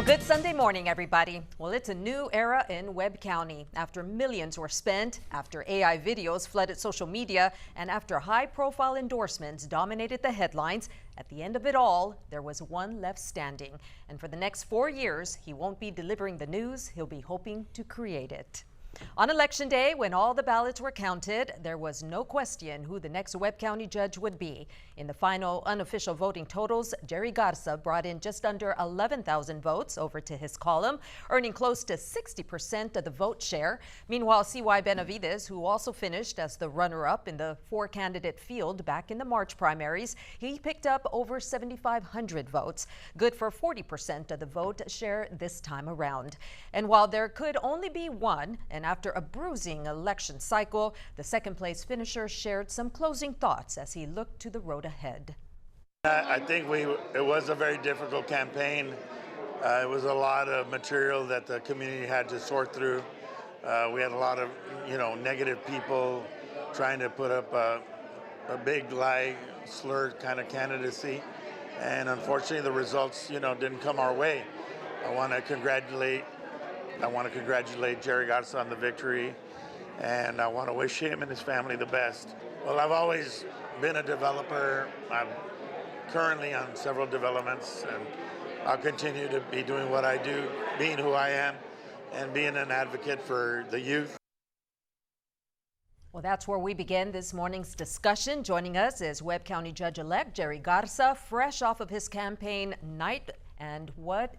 Good Sunday morning, everybody. Well, it's a new era in Webb County. After millions were spent, after AI videos flooded social media, and after high-profile endorsements dominated the headlines, at the end of it all, there was one left standing. And for the next 4 years, he won't be delivering the news, he'll be hoping to create it. On Election Day, when all the ballots were counted, there was no question who the next Webb County judge would be. In the final unofficial voting totals, Jerry Garza brought in just under 11,000 votes over to his column, earning close to 60% of the vote share. Meanwhile, C.Y. Benavides, who also finished as the runner-up in the 4-candidate field back in the March primaries, he picked up over 7,500 votes, good for 40% of the vote share this time around. And while there could only be one, and after a bruising election cycle, the second-place finisher shared some closing thoughts as he looked to the road ahead. I think it was a very difficult campaign. It was a lot of material that the community had to sort through. We had a lot of, negative people trying to put up a big lie, slurred kind of candidacy, and unfortunately, the results, didn't come our way. I want to congratulate Jerry Garza on the victory, and I want to wish him and his family the best. Well, I've always been a developer. I'm currently on several developments, and I'll continue to be doing what I do, being who I am, and being an advocate for the youth. Well, that's where we begin this morning's discussion. Joining us is Webb County Judge-Elect Jerry Garza, fresh off of his campaign night and what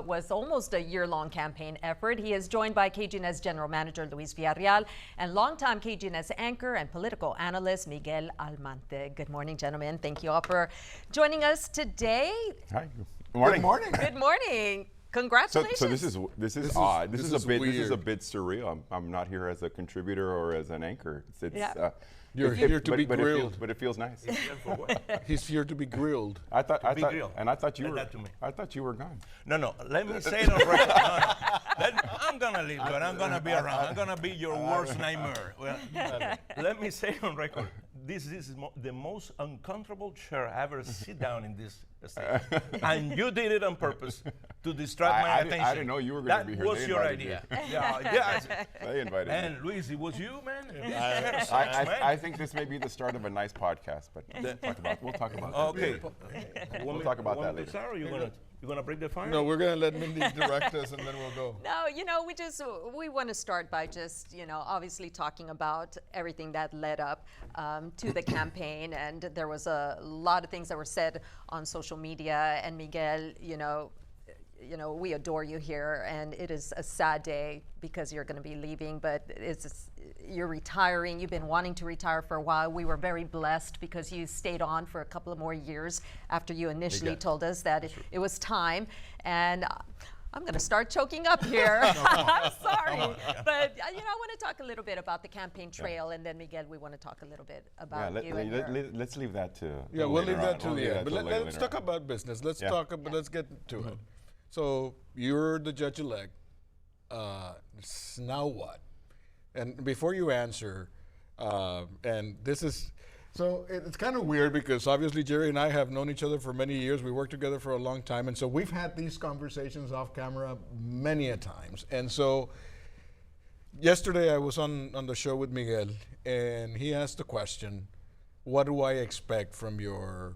was almost a year-long campaign effort. He is joined by KGNS General Manager Luis Villarreal and longtime KGNS anchor and political analyst Miguel Amante. Good morning, gentlemen. Thank you all for joining us today. Hi. Good morning. Good morning. Good morning. Congratulations. So this is odd. This is a bit surreal. I'm not here as a contributor or as an anchor. You're here to be grilled. But it feels nice. He's here to be grilled. I thought you were. That to me. I thought you were gone. No. Let me say it on record. I'm gonna leave, but I'm gonna be around. I'm gonna be your worst nightmare. Well, let me say it on record. This is the most uncomfortable chair I ever sit down in this stage. And you did it on purpose to distract my attention. I didn't know you were going to be here. That was your idea. Yeah. They invited me. And Luis, it was you, man. I think this may be the start of a nice podcast, but we'll talk about that. Okay. We'll talk about that later. Are you gonna break the fire? No, we're gonna let Mindy direct us, and then we'll go. No, we want to start by just obviously talking about everything that led up to the campaign, and there was a lot of things that were said on social media. And Miguel, we adore you here, and it is a sad day because you're going to be leaving, but you're retiring. You've been wanting to retire for a while. We were very blessed because you stayed on for a couple of more years after you initially told us that it was time. And I'm going to start choking up here. I'm sorry. But, I want to talk a little bit about the campaign trail, and then, Miguel, we want to talk a little bit about you. Let's leave that to we'll leave that to the end. But let's talk about business. Let's get to it. So you're the judge-elect. Now what? And before you answer, and this is, so it's kind of weird because obviously Jerry and I have known each other for many years. We worked together for a long time. And so we've had these conversations off camera many a times. And so yesterday I was on the show with Miguel, and he asked the question, what do I expect from your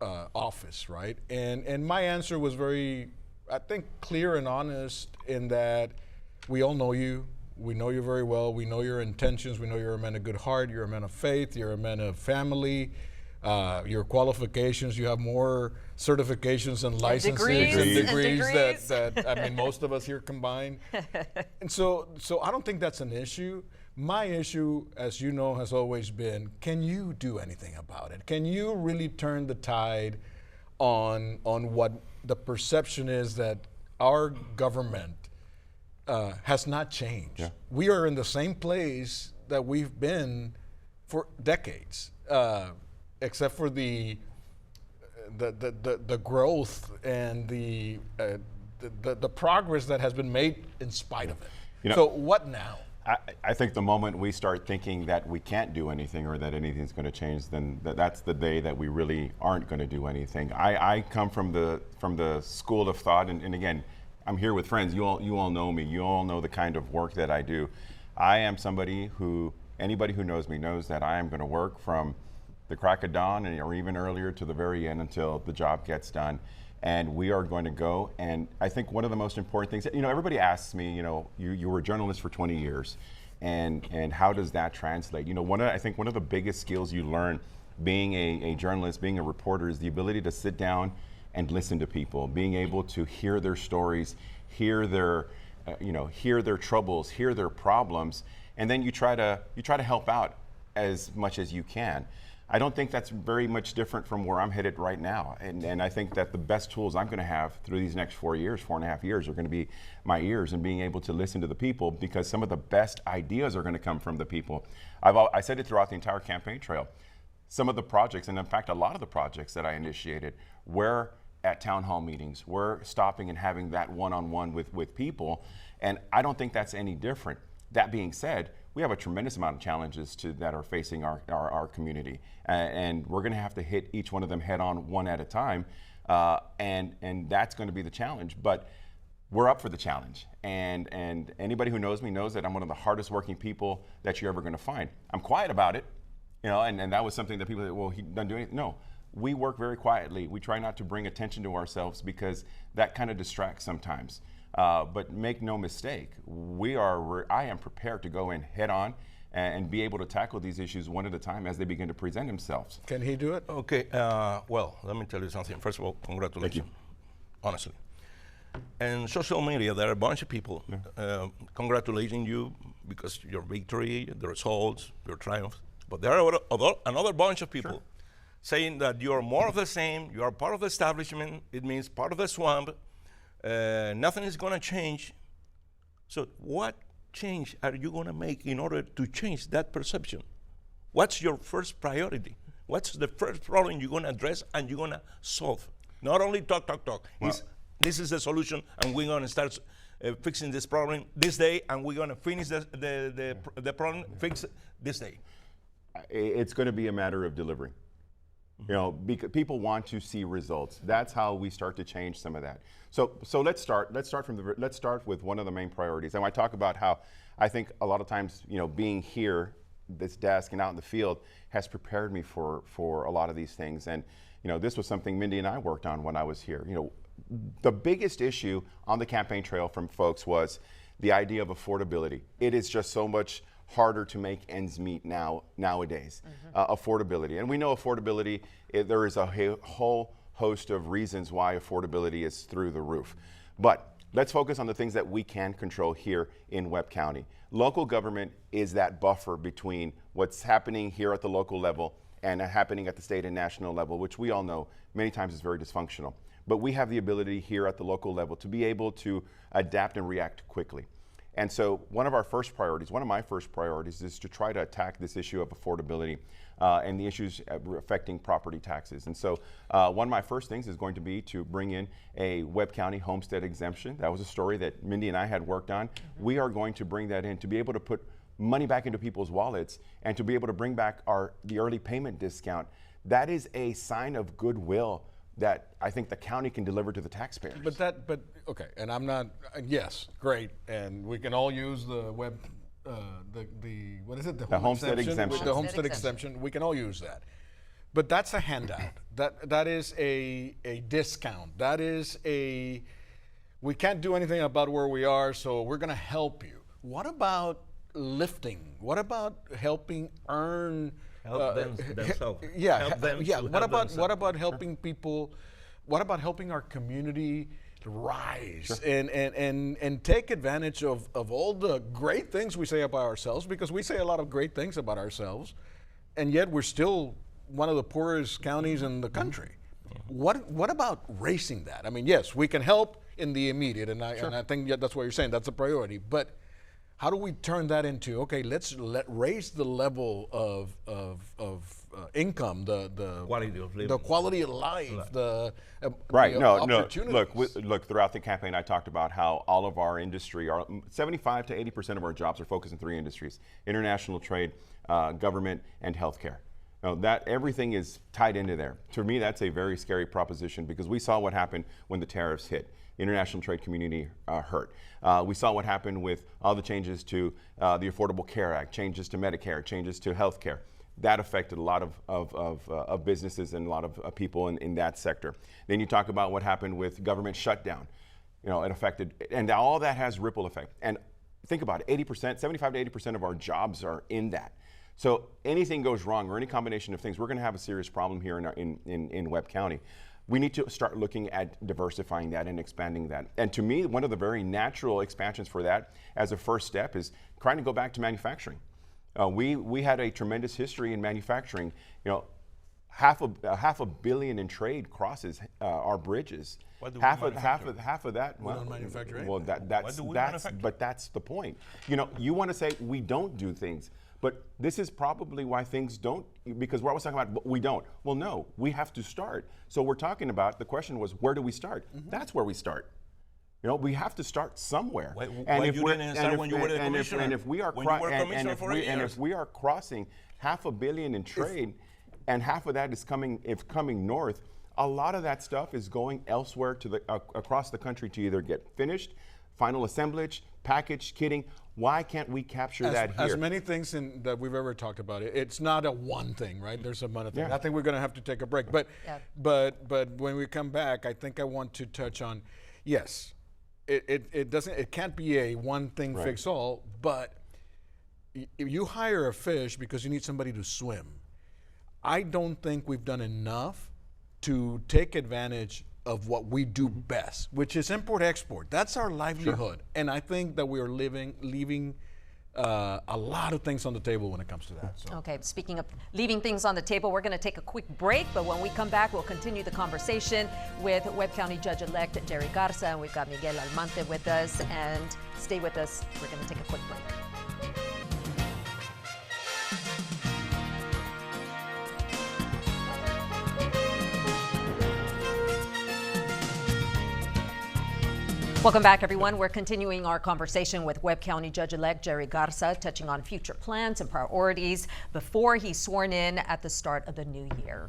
office, right? And my answer was very, I think, clear and honest in that we all know you. We know you very well. We know your intentions. We know you're a man of good heart. You're a man of faith. You're a man of family. Your qualifications, you have more certifications and licenses and degrees that I mean, most of us here combined. And so I don't think that's an issue. My issue, as you know, has always been, can you do anything about it? Can you really turn the tide on what the perception is that our government has not changed? Yeah. We are in the same place that we've been for decades, except for the growth and the progress that has been made in spite of it. So what now? I think the moment we start thinking that we can't do anything or that anything's going to change, then that's the day that we really aren't going to do anything. I come from the school of thought, and again, I'm here with friends. You all know me. You all know the kind of work that I do. I am somebody who, anybody who knows me knows that I am going to work from the crack of dawn or even earlier to the very end until the job gets done. And we are going to go. And I think one of the most important things, everybody asks me, you were a journalist for 20 years, and how does that translate? I think one of the biggest skills you learn being a journalist, being a reporter, is the ability to sit down and listen to people, being able to hear their stories, hear their troubles, hear their problems, and then you try to help out as much as you can. I don't think that's very much different from where I'm headed right now. And I think that the best tools I'm going to have through these next 4.5 years, are going to be my ears and being able to listen to the people, because some of the best ideas are going to come from the people. I said it throughout the entire campaign trail. Some of the projects, and in fact, a lot of the projects that I initiated were at town hall meetings. We're stopping and having that one-on-one with people. And I don't think that's any different. That being said, we have a tremendous amount of challenges that are facing our community. And we're going to have to hit each one of them head on, one at a time. And that's going to be the challenge. But we're up for the challenge. And anybody who knows me knows that I'm one of the hardest working people that you're ever going to find. I'm quiet about it, and that was something that people said, well, he doesn't do anything. No, we work very quietly. We try not to bring attention to ourselves because that kind of distracts sometimes. But make no mistake, I am prepared to go in head on and be able to tackle these issues one at a time as they begin to present themselves. Can he do it? Okay, well, let me tell you something. First of all, congratulations. Thank you. Honestly. And social media, there are a bunch of people congratulating you because your victory, the results, your triumphs. But there are another bunch of people saying that you're more of the same, you are part of the establishment, it means part of the swamp, nothing is going to change. So what change are you going to make in order to change that perception? What's your first priority? What's the first problem you're going to address and you're going to solve? Not only talk. Well, this is the solution, and we're going to start fixing this problem this day, and we're going to finish the problem fix this day. It's going to be a matter of delivery. Because people want to see results. That's how we start to change some of that. So let's start with one of the main priorities. And I talk about how I think a lot of times, being here, this desk and out in the field has prepared me for a lot of these things. And this was something Mindy and I worked on when I was here. The biggest issue on the campaign trail from folks was the idea of affordability. It is just so much harder to make ends meet nowadays. Affordability, and we know affordability, there is a whole host of reasons why affordability is through the roof. But let's focus on the things that we can control here in Webb County. Local government is that buffer between what's happening here at the local level and happening at the state and national level, which we all know many times is very dysfunctional. But we have the ability here at the local level to be able to adapt and react quickly. And so one of my first priorities is to try to attack this issue of affordability and the issues affecting property taxes. And so one of my first things is going to be to bring in a Webb County homestead exemption. That was a story that Mindy and I had worked on. We are going to bring that in to be able to put money back into people's wallets and to be able to bring back the early payment discount. That is a sign of goodwill that I think the county can deliver to the taxpayers. But okay, and I'm not, yes, great, and we can all use the Webb, what is it? The homestead exemption. The homestead exemption, we can all use that. But that's a handout. That is a discount. That is we can't do anything about where we are, so we're gonna help you. What about lifting? What about helping earn? Help themselves. Yeah, help them What about helping people? What about helping our community rise and take advantage of all the great things we say about ourselves? Because we say a lot of great things about ourselves, and yet we're still one of the poorest counties in the country. What about racing that? I mean, yes, we can help in the immediate, and I think that's what you're saying. That's a priority, but how do we turn that into, okay, let's raise the level of income, the Quality of living. the quality of life, Right. the No. opportunities. Look. Throughout the campaign, I talked about how all of our industry, 75 to 80% of our jobs are focused in 3 industries: international trade, government, and healthcare. Now, that everything is tied into there. To me, that's a very scary proposition because we saw what happened when the tariffs hit. International trade community hurt. We saw what happened with all the changes to the Affordable Care Act, changes to Medicare, changes to healthcare. That affected a lot of businesses and a lot of people in that sector. Then you talk about what happened with government shutdown. It affected, and all that has ripple effect. And think about it, 80%, 75 to 80% of our jobs are in that. So anything goes wrong or any combination of things, we're going to have a serious problem here in Webb County. We need to start looking at diversifying that and expanding that. And to me, one of the very natural expansions for that as a first step is trying to go back to manufacturing. We had a tremendous history in manufacturing. Half a billion in trade crosses our bridges. What do we Half manufacture? of that. We don't manufacture anything. Well, that's the point. You want to say we don't do things. But this is probably why things don't, because we're always talking about, we don't. Well, no, we have to start. So we're talking about, the question was, where do we start? That's where we start. We have to start somewhere. Why you didn't start when you were the commissioner? And if we are crossing $500 million in trade, and half of that is coming north, a lot of that stuff is going elsewhere to across the country to either get finished, final assemblage, packaged, kitting. Why can't we capture that here? As many things that we've ever talked about, it's not a one thing, right? There's a amount of things. Yeah. I think we're going to have to take a break. But when we come back, I think I want to touch on, yes, it can't be a one thing fix all, but you hire a fish because you need somebody to swim. I don't think we've done enough to take advantage of what we do best, which is import-export. That's our livelihood. Sure. And I think that we are leaving a lot of things on the table when it comes to that. So. Okay, speaking of leaving things on the table, we're going to take a quick break, but when we come back, we'll continue the conversation with Webb County Judge-Elect Jerry Garza, and we've got Miguel Amante with us, and stay with us. We're going to take a quick break. Welcome back, everyone. We're continuing our conversation with Webb County Judge-Elect Jerry Garza, touching on future plans and priorities before he's sworn in at the start of the new year.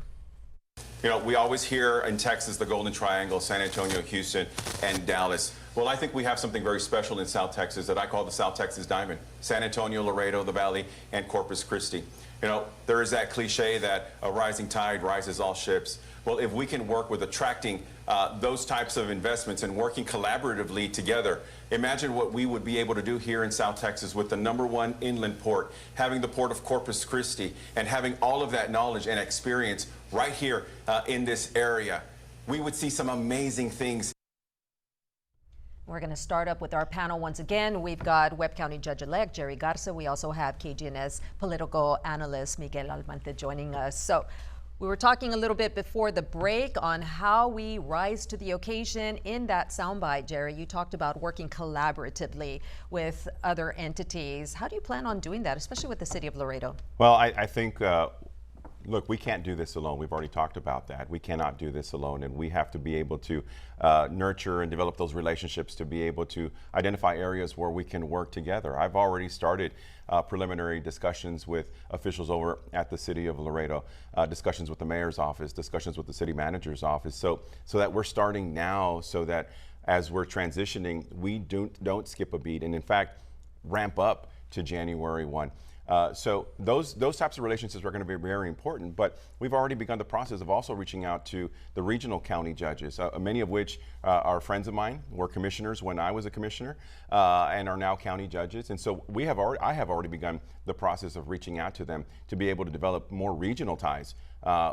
We always hear in Texas the Golden Triangle, San Antonio, Houston, and Dallas. Well, I think we have something very special in South Texas that I call the South Texas Diamond. San Antonio, Laredo, the Valley, and Corpus Christi. There is that cliche that a rising tide rises all ships. Well, if we can work with attracting those types of investments and working collaboratively together, imagine what we would be able to do here in South Texas with the #1 inland port, having the port of Corpus Christi, and having all of that knowledge and experience right here in this area. We would see some amazing things. We're going to start up with our panel once again. We've got Webb County Judge-Elect Jerry Garza. We also have KGNS political analyst Miguel Amante joining us. So we were talking a little bit before the break on how we rise to the occasion. In that soundbite, Jerry, you talked about working collaboratively with other entities. How do you plan on doing that, especially with the City of Laredo? Well, I think, look, we can't do this alone. We've already talked about that. We cannot do this alone, and we have to be able to nurture and develop those relationships to be able to identify areas where we can work together. I've already started preliminary discussions with officials over at the City of Laredo, discussions with the mayor's office, discussions with the city manager's office, so that we're starting now, so that as we're transitioning, we don't skip a beat, and in fact, ramp up to January 1. So those types of relationships are going to be very important, but we've already begun the process of also reaching out to the regional county judges, many of which are friends of mine, were commissioners when I was a commissioner, and are now county judges. And so I have already begun the process of reaching out to them to be able to develop more regional ties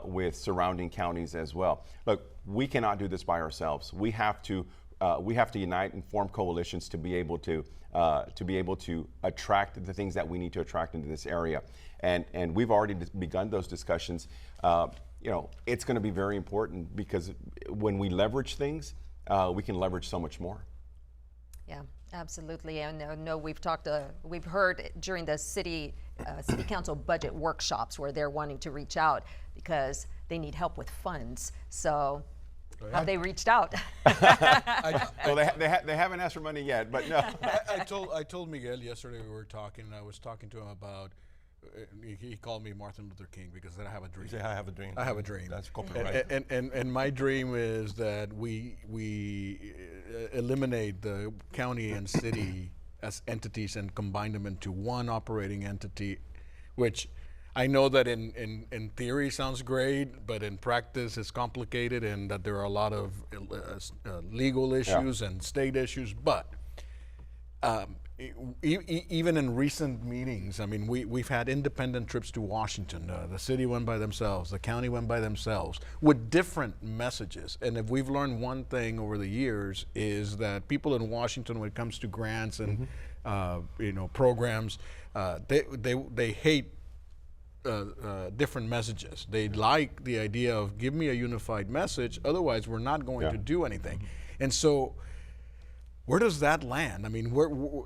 with surrounding counties as well. Look, we cannot do this by ourselves. We have to unite and form coalitions to be able to attract the things that we need to attract into this area, and we've already begun those discussions. It's going to be very important because when we leverage things, we can leverage so much more. Yeah, Absolutely, and no, we've heard during the city council budget workshops where they're wanting to reach out because they need help with funds. So, have they reached out? Well, they haven't asked for money yet, but no. I told Miguel yesterday we were talking, and I was talking to him about. He called me Martin Luther King because then I have a dream. You say, I have a dream. I have a dream. That's copyright. And my dream is that we eliminate the county and city as entities and combine them into one operating entity, which I know that in theory sounds great, but in practice it's complicated, and that there are a lot of legal issues and state issues. But even in recent meetings, I mean, we've had independent trips to Washington. The city went by themselves, the county went by themselves, with different messages. And if we've learned one thing over the years, is that people in Washington, when it comes to grants and programs, they hate different messages. They like the idea of give me a unified message, otherwise we're not going to do anything. And so, where does that land? I mean,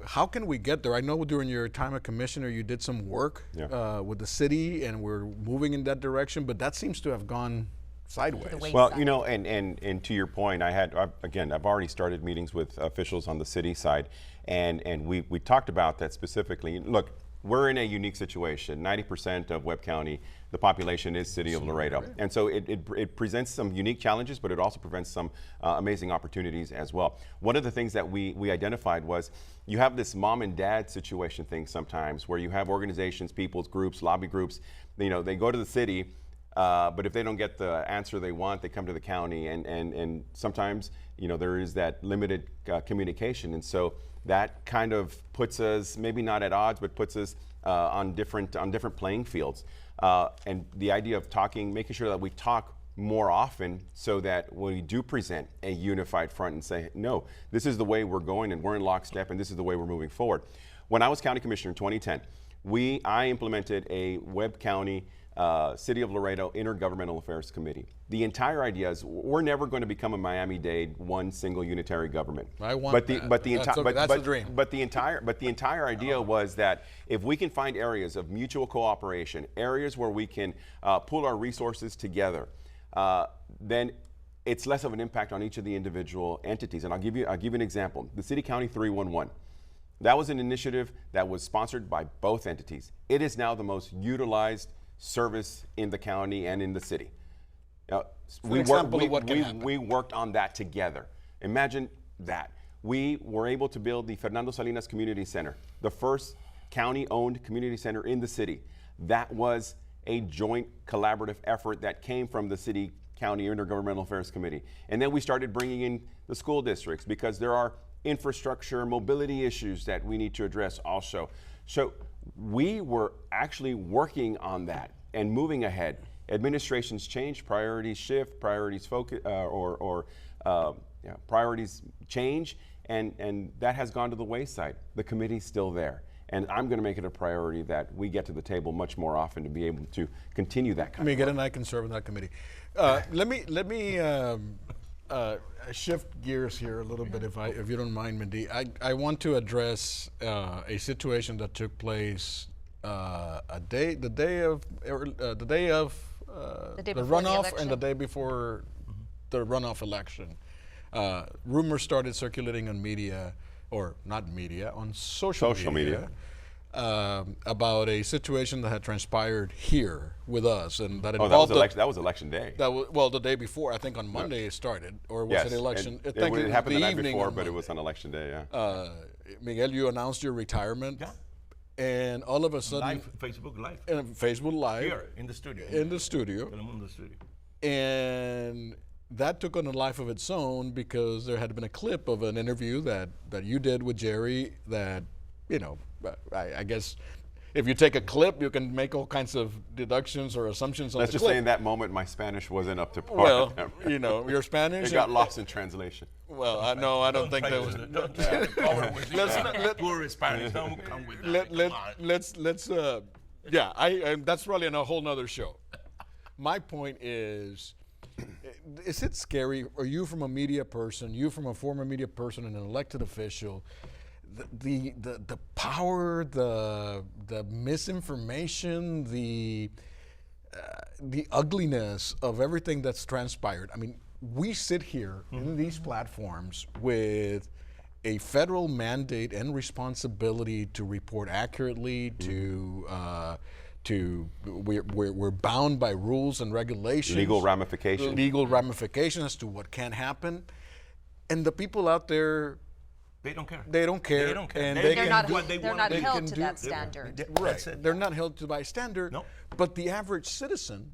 how can we get there? I know during your time as commissioner, you did some work with the city, and we're moving in that direction, but that seems to have gone sideways. Well, and to your point, I've already started meetings with officials on the city side, and we talked about that specifically. Look, we're in a unique situation. 90% of Webb County, the population is City of Laredo. And so it presents some unique challenges, but it also presents some amazing opportunities as well. One of the things that we identified was you have this mom and dad situation thing sometimes where you have organizations, people's groups, lobby groups, they go to the city, but if they don't get the answer they want, they come to the county, and sometimes, there is that limited communication. And so that kind of puts us, maybe not at odds, but puts us on different playing fields. And the idea of making sure that we talk more often so that when we do present a unified front and say, no, this is the way we're going and we're in lockstep and this is the way we're moving forward. When I was county commissioner in 2010, I implemented a Webb County City of Laredo Inter-governmental affairs committee. The entire idea is we're never going to become a Miami-Dade one single unitary government. I want that. That's the dream. But the entire idea was that if we can find areas of mutual cooperation, areas where we can pull our resources together, then it's less of an impact on each of the individual entities. And I'll give you an example. The City County 311. That was an initiative that was sponsored by both entities. It is now the most utilized service in the county and in the city. We worked on that together. Imagine that. We were able to build the Fernando Salinas Community Center, the first county-owned community center in the city. That was a joint collaborative effort that came from the City County Intergovernmental Affairs Committee. And then we started bringing in the school districts because there are infrastructure, mobility issues that we need to address also. So we were actually working on that and moving ahead. Administrations change, priorities shift, priorities focus, priorities change, and that has gone to the wayside. The committee's still there. And I'm going to make it a priority that we get to the table much more often to be able to continue that kind of work. Miguel and I can serve on that committee. Let me shift gears here a little bit, if you don't mind, Mindy. I want to address a situation that took place the day of the runoff and the day before the runoff election. Rumors started circulating on media, or not media, on social media. About a situation that had transpired here with us, and that involved that was election day. The day before, I think on Monday it started, or was it election? It happened the night before, but it was on election day. Yeah. Miguel, you announced your retirement. Yeah. And all of a sudden, Facebook Live. And Facebook Live. Here in the studio. In the studio. And that took on a life of its own because there had been a clip of an interview that you did with Jerry that, I guess if you take a clip, you can make all kinds of deductions or assumptions on the clip. Let's just say in that moment, my Spanish wasn't up to par. Well, your Spanish. It got lost in translation. Well, I don't think that was. That's probably in a whole nother show. My point is it scary, or you from a media person, you from a former media person and an elected official, the power, the misinformation, the ugliness of everything that's transpired. I mean, we sit here in these platforms with a federal mandate and responsibility to report accurately, we're bound by rules and regulations. Legal ramifications. Legal ramifications as to what can happen. And the people out there, They don't care. they don't care. They don't care. And They they They're can not, do what they they're want. not They held can to do- that standard. That's it. They're not held to by standard. No. But the average citizen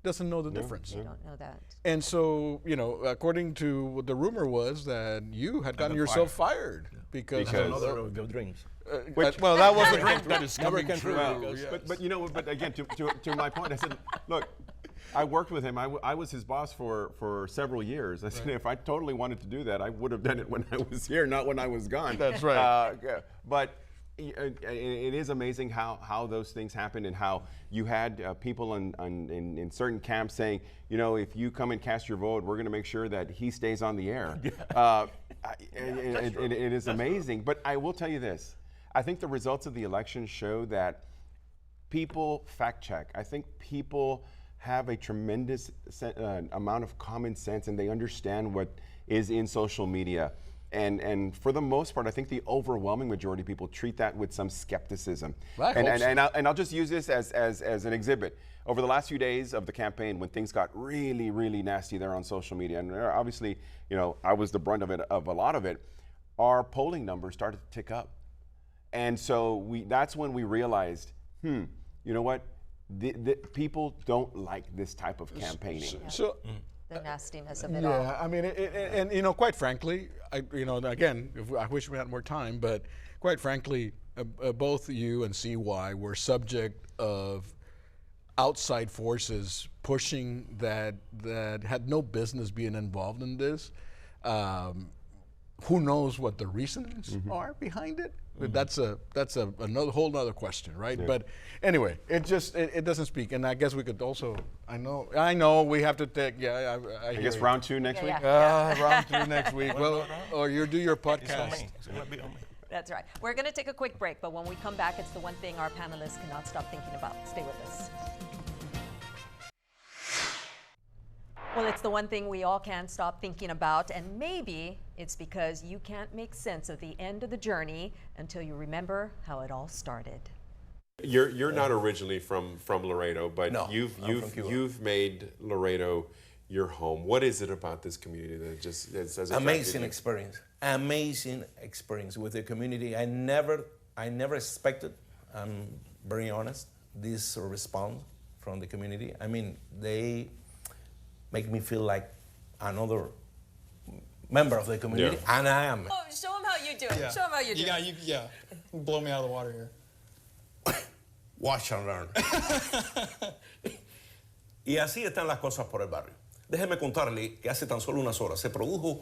doesn't know the difference. They don't know that. And so, according to what the rumor was that you had gotten been yourself fired because Another of your dreams. well, that was a drink that is Never coming came true. true. Yes. But again, to my point, I said, look, I worked with him. I was his boss for several years. I said, if I totally wanted to do that, I would have done it when I was here, not when I was gone. That's right. But it is amazing how those things happen, and how you had people in certain camps saying, if you come and cast your vote, we're going to make sure that he stays on the air. It is amazing. But I will tell you this. I think the results of the election show that people fact check. I think people have a tremendous amount of common sense, and they understand what is in social media. And for the most part, I think the overwhelming majority of people treat that with some skepticism. And I'll just use this as an exhibit. Over the last few days of the campaign, when things got really, really nasty there on social media, and obviously, I was the brunt of a lot of it, our polling numbers started to tick up. And so that's when we realized, you know what? The people don't like this type of campaigning. So, The nastiness of it all. yeah, I mean, and quite frankly, again, I wish we had more time, but quite frankly, both you and CY were subject of outside forces pushing that had no business being involved in this. Who knows what the reasons are behind it? That's another whole other question, right? Yeah. But anyway, it doesn't speak. And I guess we could also, I know we have to take, I guess round 2 next week? Round 2 next week. Well, or you do your podcast. It's on me. It's gonna be on me. That's right. We're going to take a quick break, but when we come back, it's the one thing our panelists cannot stop thinking about. Stay with us. Well, it's the one thing we all can't stop thinking about, and maybe it's because you can't make sense of the end of the journey until you remember how it all started. You're not originally from Laredo, but No, you've made Laredo your home. What is it about this community that just has attracted Amazing you? amazing experience with the community. I never expected, I'm very honest, this response from the community. I mean, they make me feel like another member of the community, and I am. Oh, show them how you do it. Yeah. Show them how you do it. Yeah, blow me out of the water here. Watch and learn. Y así están las cosas por el barrio. Déjeme contarle que hace tan solo unas horas se produjo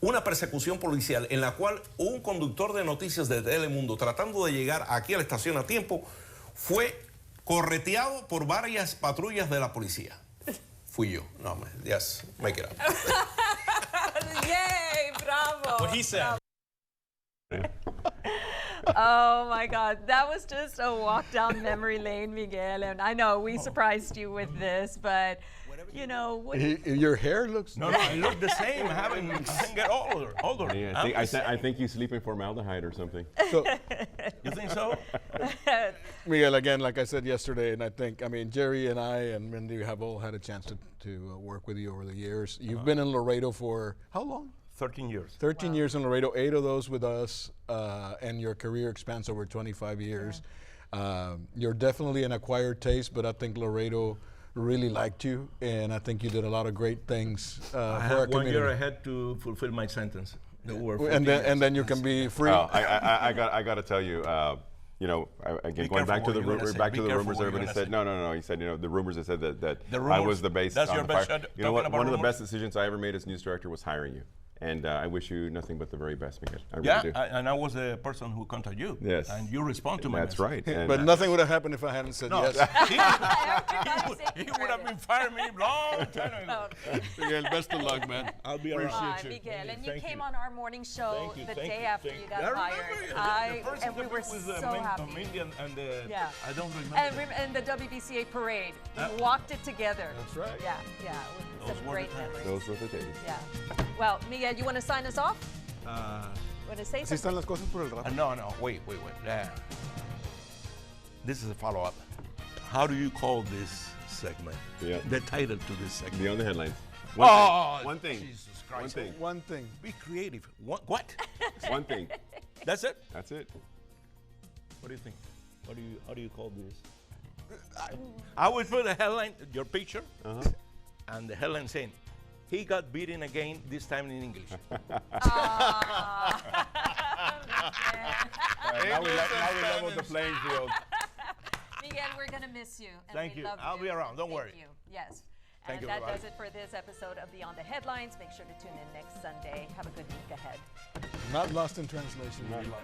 una persecución policial en la cual un conductor de noticias de Telemundo, tratando de llegar aquí a la estación a tiempo, fue correteado por varias patrullas de la policía. Fui yo. No, man. Yes, make it up. Yay, bravo. What he said. Oh my God, that was just a walk down memory lane, Miguel. And I know we surprised you with this, but Your hair looks. No, I look the same. I haven't get older. Yeah, I think you sleep in formaldehyde or something. So, You think so? Miguel, again, like I said yesterday, and I mean, Jerry and I and Mindy have all had a chance to work with you over the years. You've been in Laredo for how long? 13 years. 13 years in Laredo, 8 of those with us, and your career spans over 25 years. You're definitely an acquired taste, but I think Laredo really liked you, and I think you did a lot of great things for I our have 1 community. year ahead to fulfill my sentence. And then you can be free. Oh, I got to tell you, again, going back to the rumors, everybody said no. He said, the rumors that said that I was the base. That's on your the fire. best. You know what? Talking about One of the rumors? best decisions I ever made as news director was hiring you. And I wish you nothing but the very best, Miguel. I really Yeah, do. and I was the person who contacted you. Yes. And you respond to my That's message. right. And, But nothing would have happened if I hadn't said No, yes. he would have been fired me long time ago. Miguel, best of luck, man. I'll be Hi, around. Miguel, and you Thank came you. on our morning show Thank you, the thank day you, after thank you you. got I hired. remember the first And we interview were with so happy. Mindy and the, Yeah. I don't remember. And the WBCA parade, we walked it together. That's right. Yeah, yeah, with Those some were great the times. memories. those were the days. Yeah. Well, Miguel, you want to sign us off? Want to say Así something? están las cosas por el rato. No, wait. This is a follow-up. How do you call this segment? Yeah. The title to this segment. Beyond the headlines. One thing. Jesus One Christ. thing. One thing. Be creative. What? One thing. That's it? That's it. What do you think? How do you call this? I would put a headline, your picture, and the headline saying, "He got beaten again, this time in English." Now we level the playing field. Miguel, we're going to miss you. And Thank we you. love I'll be around. Don't Thank worry. you. Yes. Thank And you, that everybody. does it for this episode of Beyond the Headlines. Make sure to tune in next Sunday. Have a good week ahead. Not lost in translation.